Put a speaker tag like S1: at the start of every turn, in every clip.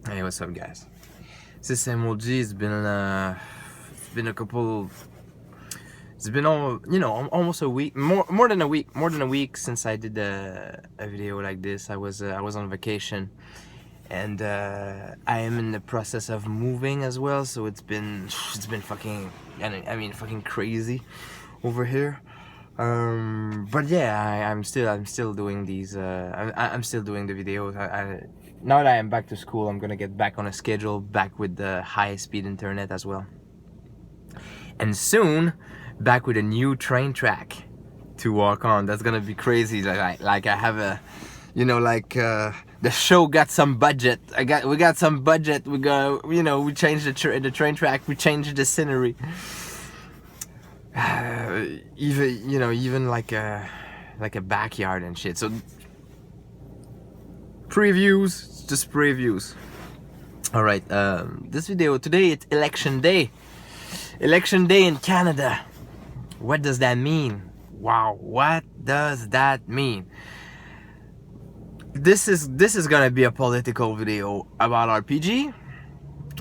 S1: Hey, what's up, guys? This is MLG. It's been a couple. It's been almost a week, more than a week since I did a video like this. I was on vacation, and I am in the process of moving as well. So it's been fucking, I mean fucking crazy over here. But yeah, I'm still doing these. I'm still doing the videos. Now that I am back to school, I'm gonna get back on a schedule, back with the high-speed internet as well, and soon back with a new train track to walk on. That's gonna be crazy. Like I have a, the show got some budget. We got some budget. We changed the train track. We changed the scenery. Even like a backyard and shit. So previews, just previews. All right, this video today, it's election day. Election day in Canada. What does that mean? Wow, what does that mean? This is gonna be a political video about RPG.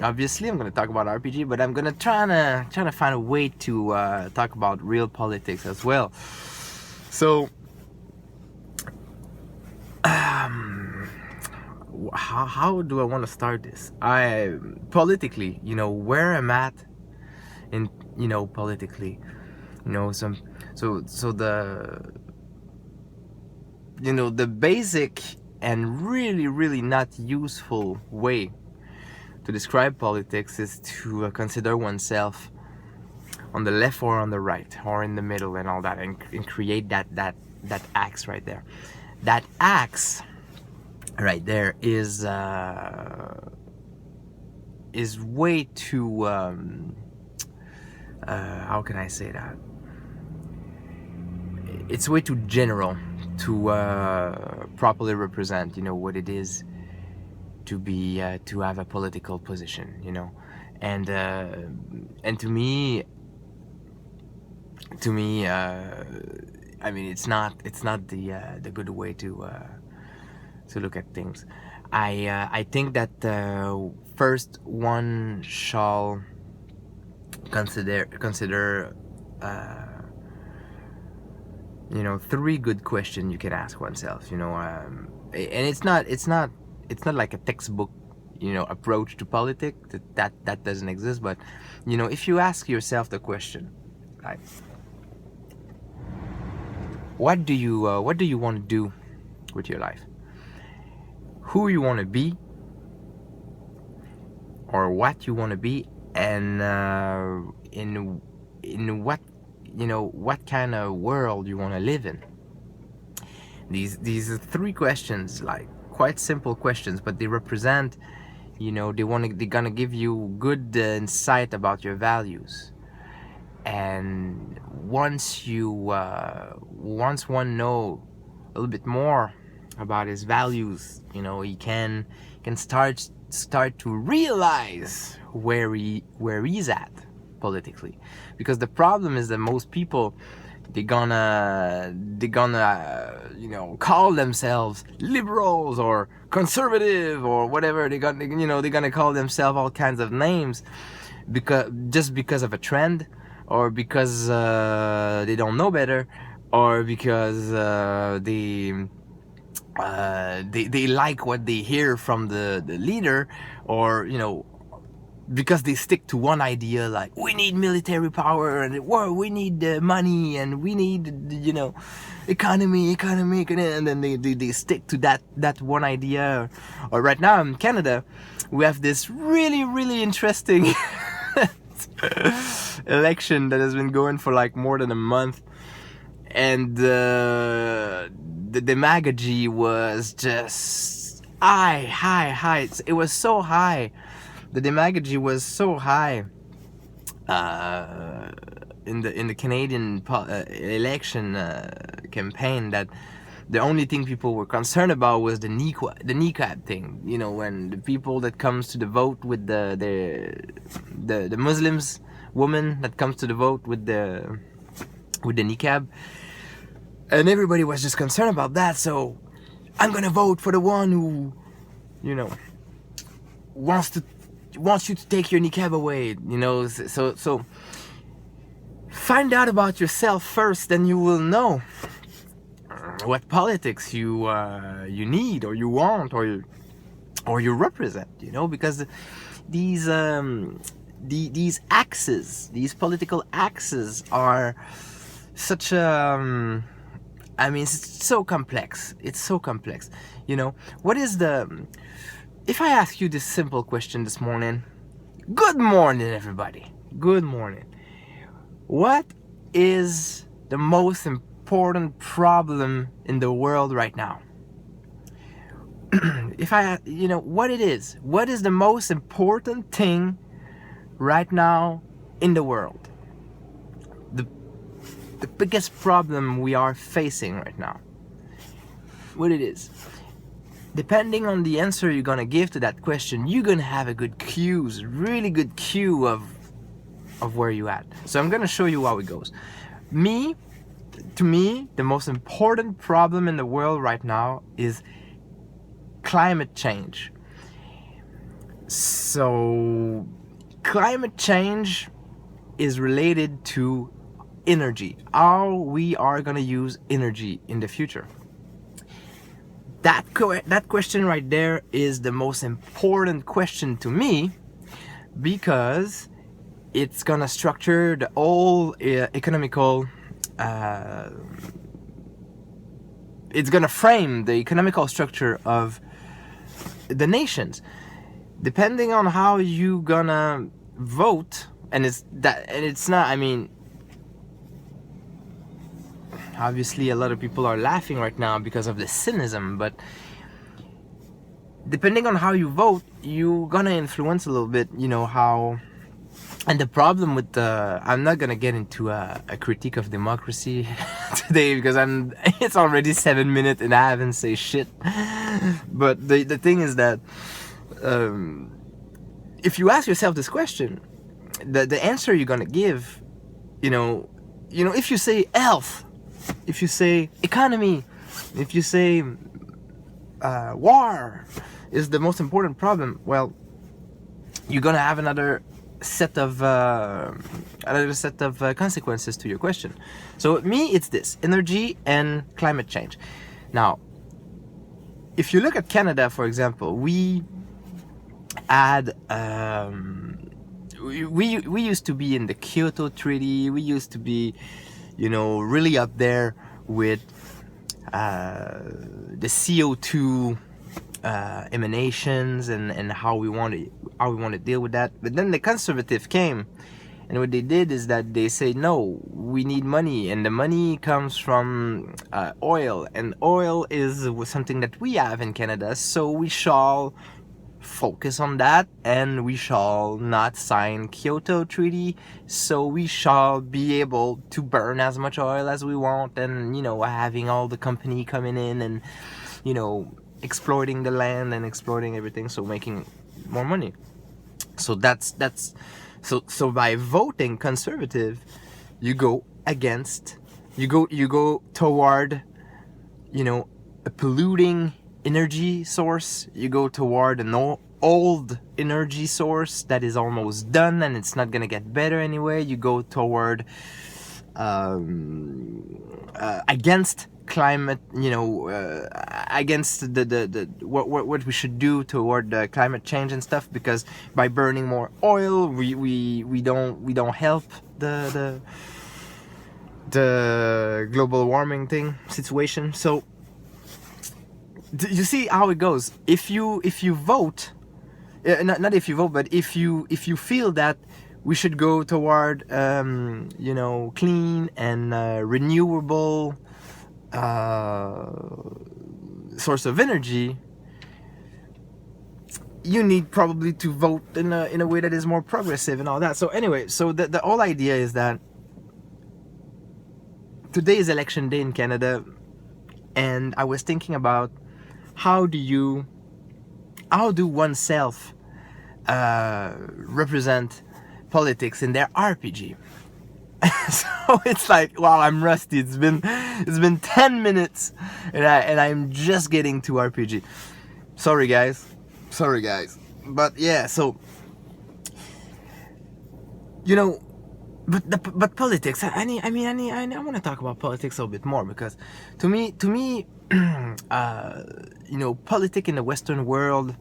S1: Obviously, I'm gonna talk about RPG, but I'm gonna try to find a way to talk about real politics as well. So, how do I want to start this? Politically, where I'm at in, politically, the basic and really not useful way to describe politics is to consider oneself on the left or on the right or in the middle and all that, and create that axe right there. That axe right there is way too how can I say that? It's way too general to properly represent, what it is to be to have a political position, and to me, I mean, it's not the good way to look at things. I think that first one shall consider three good questions you can ask oneself, and it's not like a textbook approach to politics. That doesn't exist. But if you ask yourself the question, like, what do you want to do with your life? Who you want to be, or what you want to be, and in what what kind of world you want to live in. These are three questions, like quite simple questions, but they represent, they're gonna give you good insight about your values. And once one know a little bit more about his values, he can start to realize where he's at politically. Because the problem is that most people, they're gonna call themselves liberals or conservative or whatever. They're gonna call themselves all kinds of names because of a trend, or because they don't know better, or because they like what they hear from the leader, or because they stick to one idea, like we need military power, and we need money, and we need economy, and then they stick to that one idea. Or right now in Canada, we have this really interesting election that has been going for like more than a month, and the demagogy was just high. It was so high. The demagogy was so high in the Canadian election campaign, that the only thing people were concerned about was the niqab thing. When the people that comes to the vote with the Muslims woman that comes to the vote with the niqab, and everybody was just concerned about that. So I'm gonna vote for the one who wants you to take your niqab away, you know. So find out about yourself first, then you will know what politics you need, or you want, or you represent, you know, because these axes, these political axes, are such a I mean, it's so complex. It's so complex. You know, what is if I ask you this simple question this morning, good morning, everybody. Good morning. What is the most important problem in the world right now? If what is the most important thing right now in the world? The biggest problem we are facing right now. What it is? Depending on the answer you're gonna give to that question, you're gonna have a good cues, really good cue of where you at. So I'm gonna show you how it goes. To me, the most important problem in the world right now is climate change. So climate change is related to energy, how we are going to use energy in the future. That question right there is the most important question to me, because it's going to structure the whole economical it's going to frame the economical structure of the nations. Depending on how you gonna vote, and it's not, I mean, obviously a lot of people are laughing right now because of the cynicism, but depending on how you vote, you're gonna influence a little bit, you know, how. And the problem with I'm not gonna get into a critique of democracy today, because it's already 7 minutes and I haven't said shit. But the thing is that if you ask yourself this question, the answer you're gonna give, you know, if you say health, if you say economy, if you say war is the most important problem, well, you're gonna have another set of consequences to your question. So me, it's this: energy and climate change. Now, if you look at Canada, for example, we had we used to be in the Kyoto Treaty. We used to be, you know, really up there with the CO2 emanations and how we want to deal with that. But then the conservative came, and what they did is that they say, no, we need money, and the money comes from oil, and oil is something that we have in Canada, so we shall focus on that, and we shall not sign Kyoto Treaty, so we shall be able to burn as much oil as we want, and, you know, having all the company coming in and, you know, exploiting the land and exploiting everything, so making more money. So so by voting conservative, you go toward, you know, a polluting energy source. You go toward an old energy source that is almost done and it's not gonna get better anyway. You go toward against climate, you know, against what we should do toward climate change and stuff, because by burning more oil, we don't help the global warming situation. So you see how it goes. If you vote, not if you vote, but if you feel that we should go toward you know, clean and renewable source of energy, you need probably to vote in a way that is more progressive and all that. So anyway, so the whole idea is that today is election day in Canada, and I was thinking about how do oneself represent politics in their RPG. So it's like, wow, I'm rusty. It's been 10 minutes and I'm just getting to RPG. Sorry guys. But yeah, so you know, but politics. I want to talk about politics a little bit more because to me, politic in the Western world,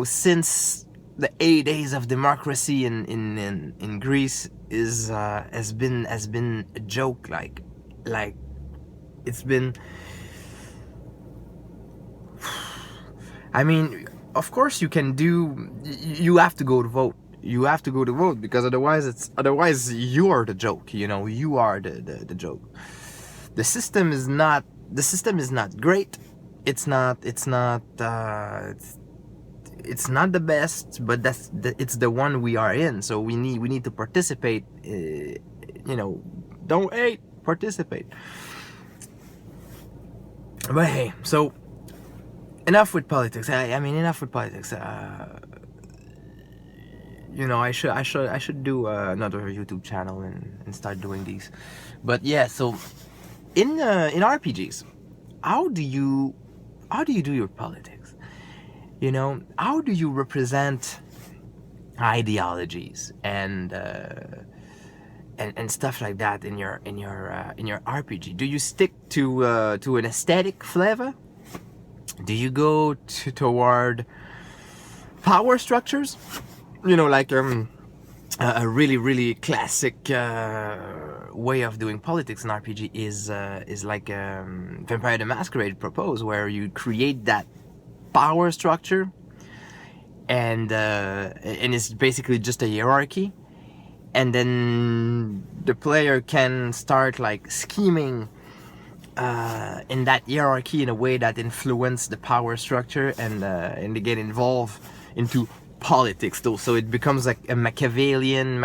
S1: since the 8 days of democracy in Greece is has been a joke. Like it's been. I mean, of course you can do. You have to go to vote. You have to go to vote because otherwise you are the joke. You are the joke. The system is not great. It's not the best, but it's the one we are in. So we need to participate. Don't hate, participate. But hey, so enough with politics. I mean, enough with politics. I should do another YouTube channel and start doing these. But yeah, so in RPGs, how do you do your politics? How do you represent ideologies and stuff like that in your RPG? Do you stick to an aesthetic flavor? Do you go toward power structures? Like a really really classic way of doing politics in RPG is like Vampire the Masquerade proposed, where you create that power structure and it's basically just a hierarchy, and then the player can start like scheming in that hierarchy in a way that influence the power structure, and they get involved into politics though. So it becomes like a Machiavellian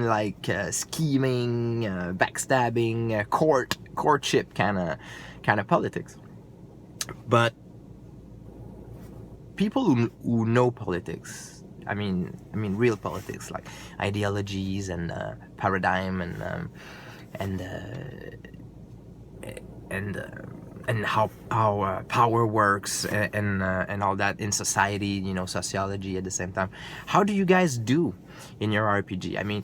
S1: like scheming, backstabbing, courtship kind of politics. But people who know politics, I mean real politics, like ideologies and paradigm and how power works and all that in society, sociology at the same time. How do you guys do in your RPG? I mean,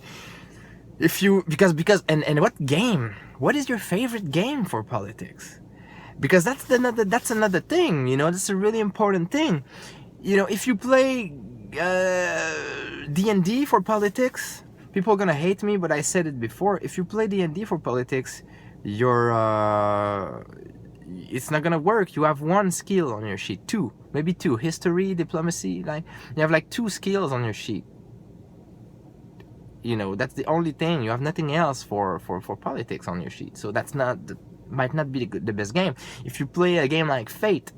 S1: if you because and what is your favorite game for politics? Because that's another thing, that's a really important thing. If you play D&D for politics, people are gonna hate me, but I said it before. If you play D&D for politics, it's not gonna work. You have one skill on your sheet, maybe two: history, diplomacy. Like, you have like 2 skills on your sheet. That's the only thing. You have nothing else for politics on your sheet. So might not be the best game. If you play a game like Fate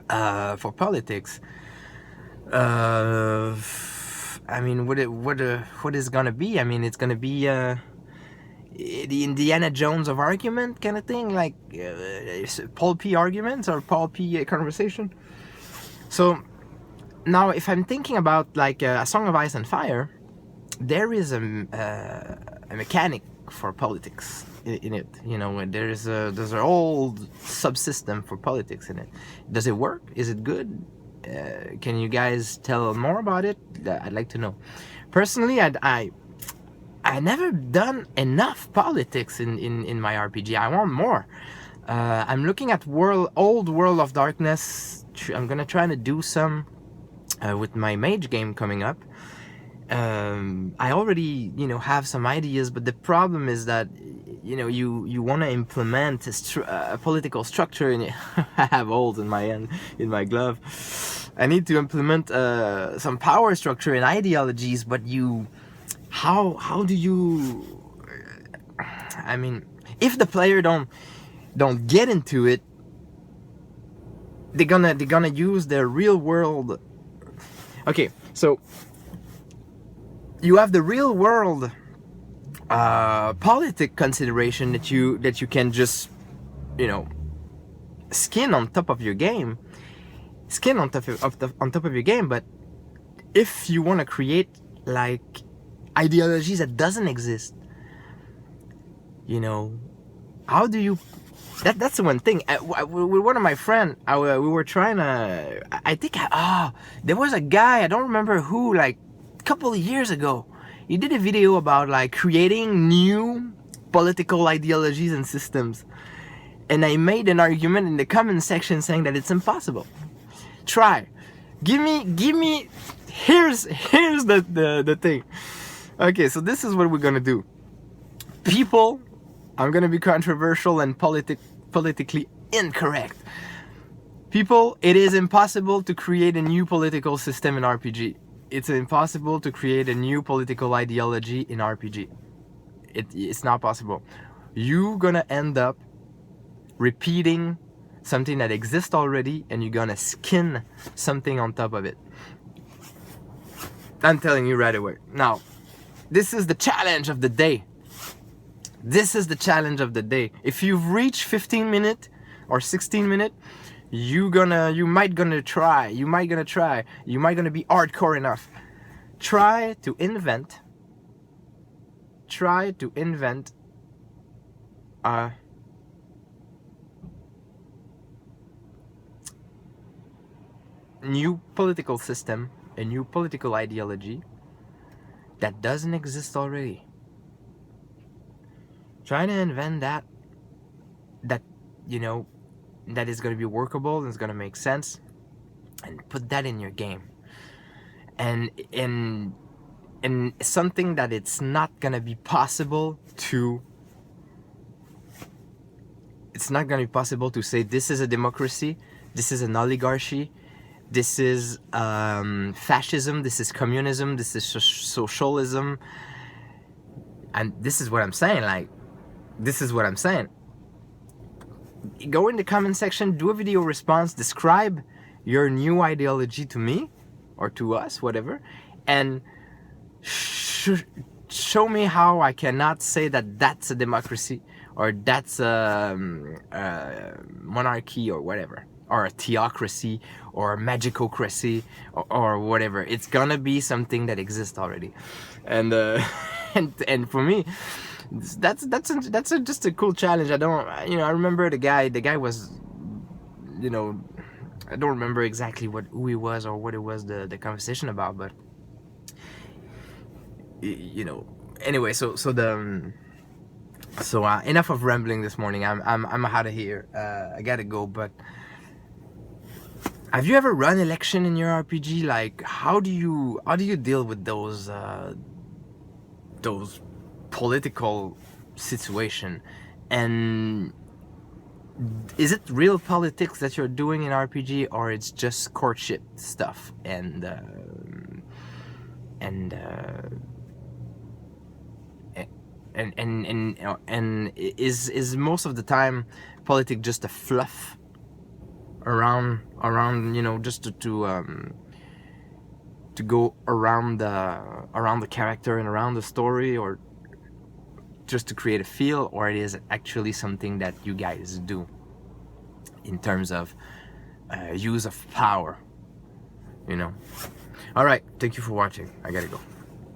S1: for politics, I mean, what is gonna be? I mean, it's gonna be the Indiana Jones of argument kind of thing, like pulpy arguments or pulpy conversation. So now, if I'm thinking about like A Song of Ice and Fire, there is a mechanic for politics in it. There's an old subsystem for politics in it. Does it work? Is it good? Can you guys tell more about it? I'd like to know. Personally, I never done enough politics in my RPG. I want more. I'm looking at old World of Darkness. I'm gonna try to do some with my mage game coming up. I already have some ideas, but the problem is that you want to implement a political structure, and I have holes in my glove. I need to implement some power structure and ideologies, but how do you? I mean, if the player don't get into it, they're gonna use their real world. Okay, so you have the real world politic consideration that you can just skin on top of your game, but if you want to create like ideologies that doesn't exist, how do you That's the one thing. With one of my friends, we were trying to. I think there was a guy, I don't remember who, like a couple of years ago. He did a video about like creating new political ideologies and systems, and I made an argument in the comment section saying that it's impossible. Try, give me. Here's the thing. Okay, so this is what we're gonna do. People, I'm gonna be controversial and politically incorrect. People, it is impossible to create a new political system in RPG. It's impossible to create a new political ideology in RPG. It's not possible. You're gonna end up repeating something that exists already, and you're gonna skin something on top of it. I'm telling you right away. Now, this is the challenge of the day. This is the challenge of the day. If you've reached 15 minutes or 16 minutes, you might gonna be hardcore enough. Try to invent a new political system, a new political ideology that doesn't exist already. Try to invent that that is going to be workable and is going to make sense, and put that in your game. And something that it's not going to be possible to say this is a democracy, this is an oligarchy, this is fascism, this is communism, this is socialism. And this is what I'm saying, Go in the comment section, do a video response, describe your new ideology to me or to us, whatever, and show me how I cannot say that that's a democracy, or that's a monarchy, or whatever, or a theocracy, or a magicocracy, or whatever. It's gonna be something that exists already, and and for me, that's just a cool challenge. I remember the guy was, I don't remember exactly who he was or what it was the conversation about, but anyway, so enough of rambling this morning. I'm out of here. I gotta go. But have you ever run election in your RPG? Like, how do you deal with those political situation? And is it real politics that you're doing in RPG, or it's just courtship stuff and is most of the time politics just a fluff around just to go around the character and around the story, or just to create a feel, or it is actually something that you guys do in terms of use of power? All right, thank you for watching. I gotta go.